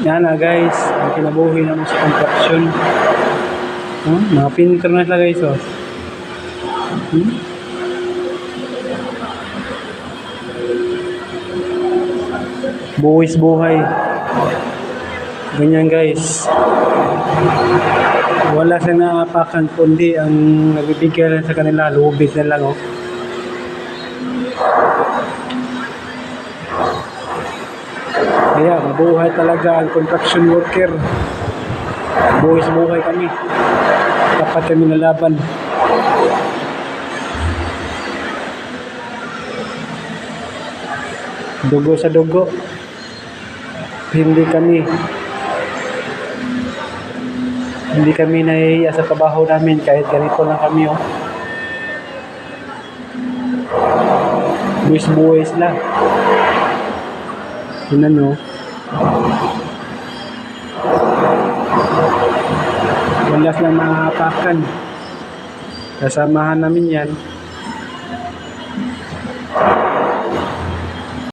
Yan na guys, ang kinabuhi naman sa construction. Mga pinter na sila guys, oh. Buwis buhay. Ganyan guys. Wala silang naapakan kundi ang nagbibigay lang sa kanila, lubid na lang, oh. Kaya mabuhay talaga ang construction worker. Buwis buhay kami. Dapat kami nalaban. Dugo sa dugo. Hindi kami nahihiya sa trabaho namin kahit ganito lang kami, oh. Buwis-buwis lang. Yun ano. Wala silang makakapakan. Kasamahan namin yan.